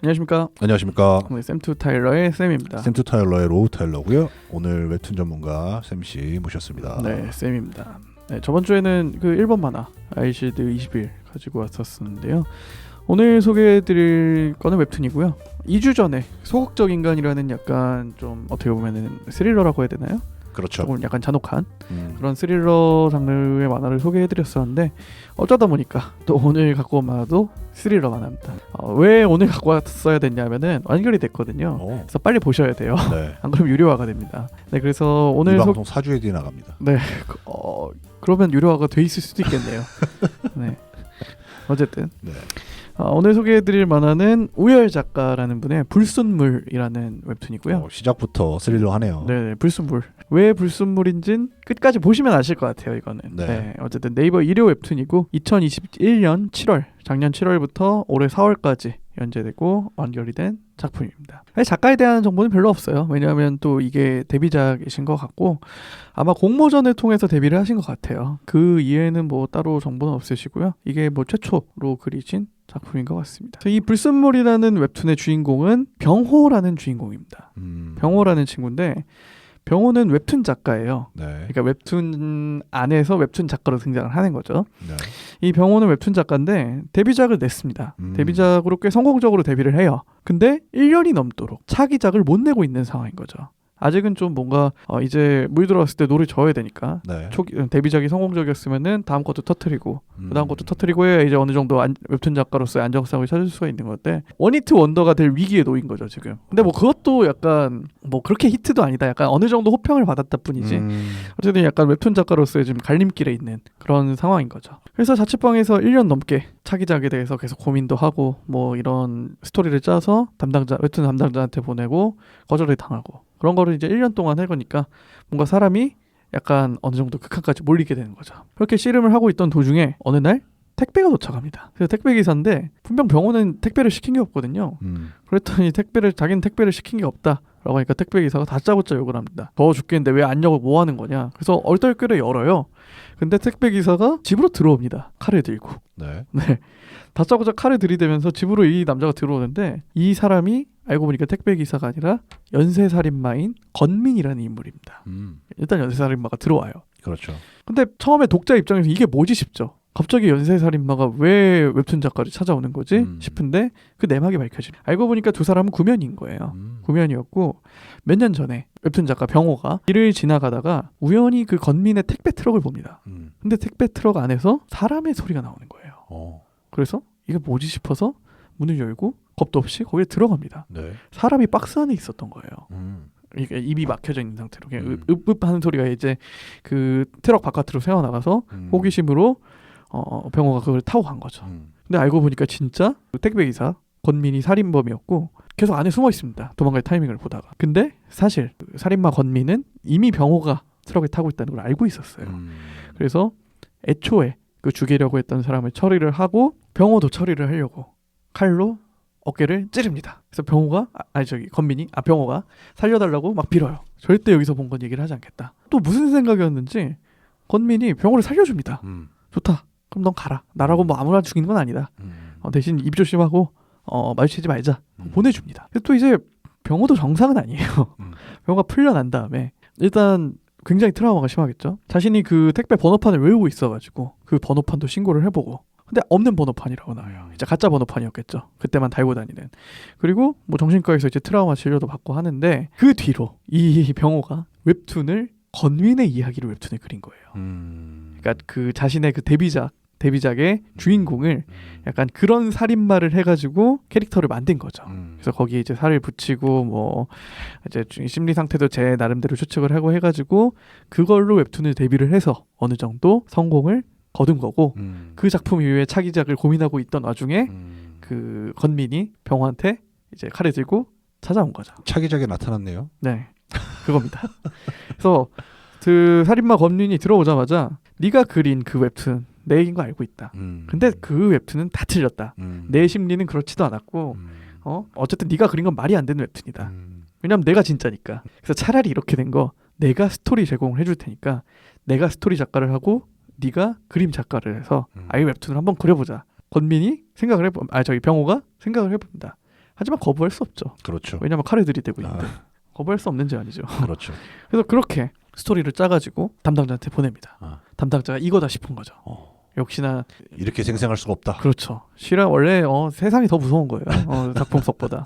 안녕하십니까. 안녕하십니까. 네, 샘투 타일러의 쌤입니다. 샘투 타일러의 로우 타일러고요. 오늘 웹툰 전문가 쌤씨 모셨습니다. 네, 쌤입니다. 네, 저번 주에는 그 1번 만화 아이실드 20일 가지고 왔었는데요. 오늘 소개해드릴 거는 웹툰이고요. 2주 전에 소극적 인간이라는 약간 좀 어떻게 보면은 스릴러라고 해야 되나요? 그렇죠. 조금 약간 잔혹한 그런 스릴러 장르의 만화를 소개해드렸었는데 어쩌다 보니까 또 오늘 갖고 온 만화도 스릴러 만화입니다. 왜 오늘 갖고 왔어야 됐냐면은 완결이 됐거든요. 그래서 빨리 보셔야 돼요. 네. 안 그러면 유료화가 됩니다. 네, 그래서 오늘 이 방송 4주에 뒤에 나갑니다. 네, 그러면 유료화가 돼 있을 수도 있겠네요. 네, 어쨌든 네. 오늘 소개해드릴 만화는 우열 작가라는 분의 불순물이라는 웹툰이고요. 시작부터 스릴러하네요. 네, 불순물. 왜 불순물인진 끝까지 보시면 아실 것 같아요. 이거는. 네. 네, 어쨌든 네이버 1호 웹툰이고 2021년 7월, 작년 7월부터 올해 4월까지 연재되고 완결이 된 작품입니다. 작가에 대한 정보는 별로 없어요. 왜냐하면 또 이게 데뷔작이신 것 같고 아마 공모전을 통해서 데뷔를 하신 것 같아요. 그 이외에는 뭐 따로 정보는 없으시고요. 이게 뭐 최초로 그리신 작품인 것 같습니다. 이 불순물이라는 웹툰의 주인공은 병호라는 주인공입니다. 병호라는 친구인데 병호는 웹툰 작가예요. 네. 그러니까 웹툰 안에서 웹툰 작가로 등장을 하는 거죠. 네. 이 병호는 웹툰 작가인데 데뷔작을 냈습니다. 데뷔작으로 꽤 성공적으로 데뷔를 해요. 근데 1년이 넘도록 차기작을 못 내고 있는 상황인 거죠. 아직은 좀 뭔가 이제 물 들어왔을 때 노를 저어야 되니까 네. 데뷔작이 성공적이었으면은 다음 것도 터트리고 그다음 것도 터트리고 해야 이제 어느 정도 웹툰 작가로서의 안정성을 찾을 수가 있는 건데 원히트 원더가 될 위기에 놓인 거죠 지금. 근데 뭐 그것도 약간 뭐 그렇게 히트도 아니다. 약간 어느 정도 호평을 받았다 뿐이지. 어쨌든 약간 웹툰 작가로서의 지금 갈림길에 있는 그런 상황인 거죠. 그래서 자취방에서 1년 넘게 차기작에 대해서 계속 고민도 하고 뭐 이런 스토리를 짜서 웹툰 담당자한테 보내고 거절을 당하고 그런 거를 이제 1년 동안 할 거니까 뭔가 사람이 약간 어느 정도 극한까지 몰리게 되는 거죠. 그렇게 씨름을 하고 있던 도중에 어느 날 택배가 도착합니다. 그래서 택배 기사인데 분명 병원은 택배를 시킨 게 없거든요. 그랬더니 자기는 택배를 시킨 게 없다 라고 하니까 택배 기사가 다짜고짜 욕을 합니다. 더워 죽겠는데 왜 안 열고 뭐 하는 거냐. 그래서 얼떨결에 열어요. 근데 택배 기사가 집으로 들어옵니다. 칼을 들고. 네. 네. 다짜고짜 칼을 들이대면서 집으로 이 남자가 들어오는데 이 사람이 알고 보니까 택배 기사가 아니라 연쇄살인마인 건민이라는 인물입니다. 일단 연쇄살인마가 들어와요. 그렇죠. 근데 처음에 독자 입장에서 이게 뭐지 싶죠. 갑자기 연쇄살인마가 왜 웹툰 작가를 찾아오는 거지 싶은데 그 내막이 밝혀집니다. 알고 보니까 두 사람은 구면인 거예요. 구면이었고 몇 년 전에 웹툰 작가 병호가 길을 지나가다가 우연히 그 건민의 택배 트럭을 봅니다. 근데 택배 트럭 안에서 사람의 소리가 나오는 거예요. 그래서 이게 뭐지 싶어서 문을 열고 겁도 없이 거기에 들어갑니다. 네. 사람이 박스 안에 있었던 거예요. 이게 입이 막혀져 있는 상태로 그냥 읍읍 하는 소리가 이제 그 트럭 바깥으로 새어나가서 호기심으로 병호가 그걸 타고 간 거죠. 근데 알고 보니까 진짜 그 택배 기사 건민이 살인범이었고 계속 안에 숨어 있습니다. 도망갈 타이밍을 보다가. 근데 사실 그 살인마 건민은 이미 병호가 트럭에 타고 있다는 걸 알고 있었어요. 그래서 애초에 그 죽이려고 했던 사람을 처리를 하고 병호도 처리를 하려고 칼로 어깨를 찌릅니다. 그래서 병호가 살려달라고 막 빌어요. 절대 여기서 본 건 얘기를 하지 않겠다. 또 무슨 생각이었는지 건민이 병호를 살려줍니다. 좋다. 그럼 넌 가라. 나라고 뭐 아무나 죽이는 건 아니다. 대신 입 조심하고 마주치지 말자. 보내줍니다. 또 이제 병호도 정상은 아니에요. 병호가 풀려난 다음에 일단 굉장히 트라우마가 심하겠죠. 자신이 그 택배 번호판을 외우고 있어가지고 그 번호판도 신고를 해보고 근데 없는 번호판이라고 나와요. 이제 가짜 번호판이었겠죠. 그때만 달고 다니는. 그리고 뭐 정신과에서 이제 트라우마 치료도 받고 하는데 그 뒤로 이 병호가 웹툰을 건민의 이야기로 웹툰을 그린 거예요. 그러니까 그 자신의 그 데뷔작의 주인공을 약간 그런 살인마를 해가지고 캐릭터를 만든 거죠. 그래서 거기에 이제 살을 붙이고 뭐 이제 심리 상태도 제 나름대로 추측을 하고 해가지고 그걸로 웹툰을 데뷔를 해서 어느 정도 성공을 거둔 거고 그 작품 이후에 차기작을 고민하고 있던 와중에 그 건민이 병호한테 이제 칼을 들고 찾아온 거죠. 차기작에 나타났네요. 네, 그겁니다. 그래서 그 살인마 건민이 들어오자마자 네가 그린 그 웹툰 내 얘기인 거 알고 있다. 근데 그 웹툰은 다 틀렸다. 내 심리는 그렇지도 않았고 어쨌든 네가 그린 건 말이 안 되는 웹툰이다. 왜냐면 내가 진짜니까. 그래서 차라리 이렇게 된 거 내가 스토리 제공을 해줄 테니까 내가 스토리 작가를 하고 네가 그림 작가를 해서 아이 웹툰을 한번 그려보자. 건민이 병호가 생각을 해봅니다. 하지만 거부할 수 없죠. 그렇죠. 왜냐하면 칼을 들이대고 있는데 거부할 수 없는 제안이죠. 그렇죠. 그래서 그렇게 스토리를 짜가지고 담당자한테 보냅니다. 담당자가 이거다 싶은 거죠. 역시나 이렇게 생생할 수가 없다. 그렇죠. 실화 원래 세상이 더 무서운 거예요. 작품 속보다.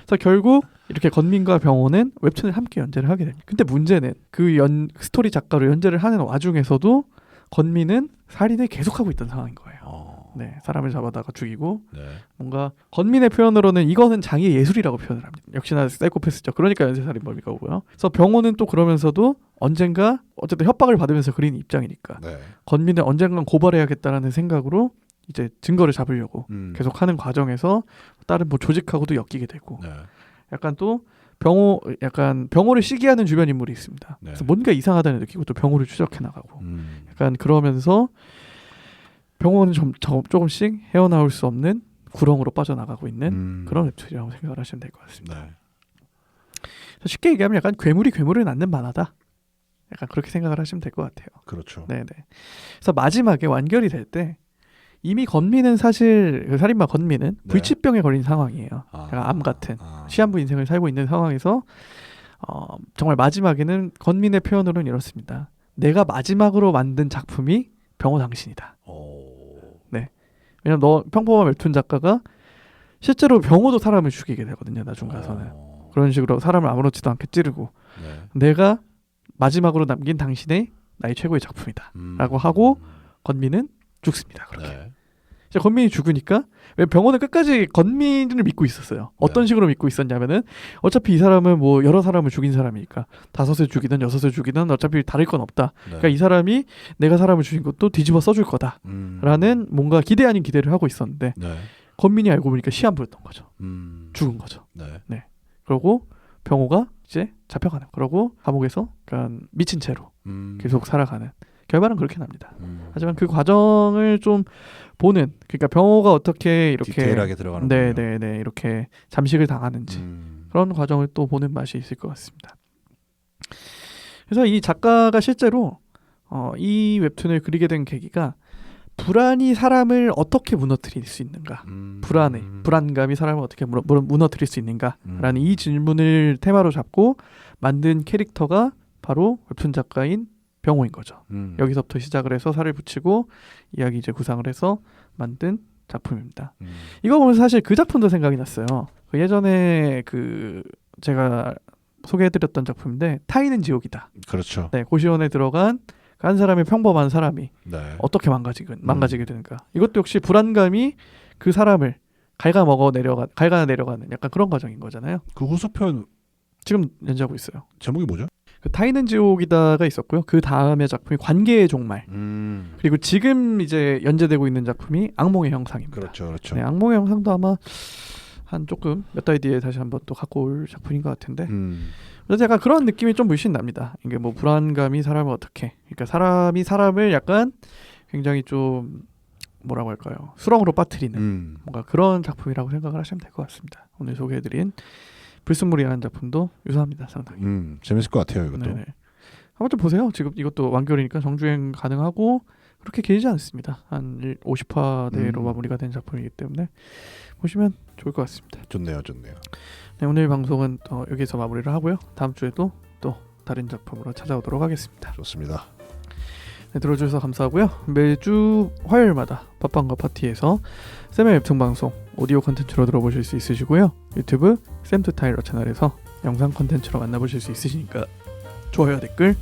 그래서 결국 이렇게 건민과 병호는 웹툰을 함께 연재를 하게 됩니다. 근데 문제는 그 스토리 작가로 연재를 하는 와중에서도 건민은 살인을 계속하고 있던 상황인 거예요. 네, 사람을 잡아다가 죽이고 네. 뭔가 건민의 표현으로는 이거는 장의 예술이라고 표현을 합니다. 역시나 사이코패스죠. 그러니까 연쇄살인범이가 오고요. 그래서 병호는 또 그러면서도 언젠가 어쨌든 협박을 받으면서 그린 입장이니까 네. 건민을 언젠간 고발해야겠다라는 생각으로 이제 증거를 잡으려고 계속 하는 과정에서 다른 뭐 조직하고도 엮이게 되고 네. 약간 또 병호를 시기하는 주변 인물이 있습니다. 네. 그래서 뭔가 이상하다는 느끼고 또 병호를 추적해 나가고 약간 그러면서 병호는 조금씩 헤어나올 수 없는 구렁으로 빠져나가고 있는 그런 웹툰이라고 생각을 하시면 될 것 같습니다. 네. 쉽게 얘기하면 약간 괴물이 괴물을 낳는 만화다. 약간 그렇게 생각을 하시면 될 것 같아요. 그렇죠. 네네. 그래서 마지막에 완결이 될 때 이미 건민은 사실 그 살인마 건민은 네. 불치병에 걸린 상황이에요. 약간 암 같은 시한부 인생을 살고 있는 상황에서 정말 마지막에는 건민의 표현으로는 이렇습니다. 내가 마지막으로 만든 작품이 병호 당신이다. 네. 왜냐면 평범한 웹툰 작가가 실제로 병호도 사람을 죽이게 되거든요. 나중 가서는 그런 식으로 사람을 아무렇지도 않게 찌르고 내가 마지막으로 남긴 당신의 나의 최고의 작품이다 라고 하고 건민은 죽습니다. 그렇게. 네. 이제 건민이 죽으니까 왜 병호는 끝까지 건민을 믿고 있었어요. 어떤 식으로 믿고 있었냐면은 어차피 이 사람은 뭐 여러 사람을 죽인 사람이니까 5을 죽이든 6을 죽이든 어차피 다를 건 없다. 네. 그러니까 이 사람이 내가 사람을 죽인 것도 뒤집어 써줄 거다라는 뭔가 기대 아닌 기대를 하고 있었는데 네. 건민이 알고 보니까 시한부였던 거죠. 죽은 거죠. 네. 그러고 병호가 이제 잡혀가는. 그러고 감옥에서 그러니까 미친 채로 계속 살아가는. 결말은 그렇게 납니다. 하지만 그 과정을 좀 보는, 그러니까 병호가 어떻게 이렇게 디테일하게 들어가는 네네네 이렇게 잠식을 당하는지 그런 과정을 또 보는 맛이 있을 것 같습니다. 그래서 이 작가가 실제로 이 웹툰을 그리게 된 계기가 불안이 사람을 어떻게 무너뜨릴 수 있는가, 불안감이 사람을 어떻게 무너뜨릴 수 있는가라는 이 질문을 테마로 잡고 만든 캐릭터가 바로 웹툰 작가인 병호인 거죠. 여기서부터 시작을 해서 살을 붙이고 이야기 이제 구상을 해서 만든 작품입니다. 이거 보면서 사실 그 작품도 생각이 났어요. 그 예전에 그 제가 소개해드렸던 작품인데 타인은 지옥이다. 그렇죠. 네, 고시원에 들어간 한 사람의 평범한 사람이 네. 어떻게 망가지게 되는가. 이것도 역시 불안감이 그 사람을 갉아 내려가는 약간 그런 과정인 거잖아요. 그 후속편 지금 연재하고 있어요. 제목이 뭐죠? 그 타인은 지옥이다가 있었고요. 그 다음에 작품이 관계의 종말. 그리고 지금 이제 연재되고 있는 작품이 악몽의 형상입니다. 그렇죠. 네, 악몽의 형상도 아마 한 조금 몇 달 뒤에 다시 한번 또 갖고 올 작품인 것 같은데. 그래서 약간 그런 느낌이 좀 물씬 납니다. 이게 뭐 불안감이 사람을 어떻게, 그러니까 사람이 사람을 약간 굉장히 좀 뭐라고 할까요? 수렁으로 빠뜨리는 뭔가 그런 작품이라고 생각을 하시면 될 것 같습니다. 오늘 소개해드린 불순물이라는 작품도 유사합니다. 상당히. 재밌을 것 같아요. 이것도. 네네. 한번 좀 보세요. 지금 이것도 완결이니까 정주행 가능하고 그렇게 길지 않습니다. 한 50화대로 마무리가 된 작품이기 때문에 보시면 좋을 것 같습니다. 좋네요. 네, 오늘 방송은 여기서 마무리를 하고요. 다음 주에도 또 다른 작품으로 찾아오도록 하겠습니다. 좋습니다. 네, 들어주셔서 감사하고요. 매주 화요일마다 팟빵과 파티에서 쌤의 웹툰 방송 오디오 콘텐츠로 들어보실 수 있으시고요. 유튜브 쌤투타일러 채널에서 영상 콘텐츠로 만나보실 수 있으시니까 좋아요, 댓글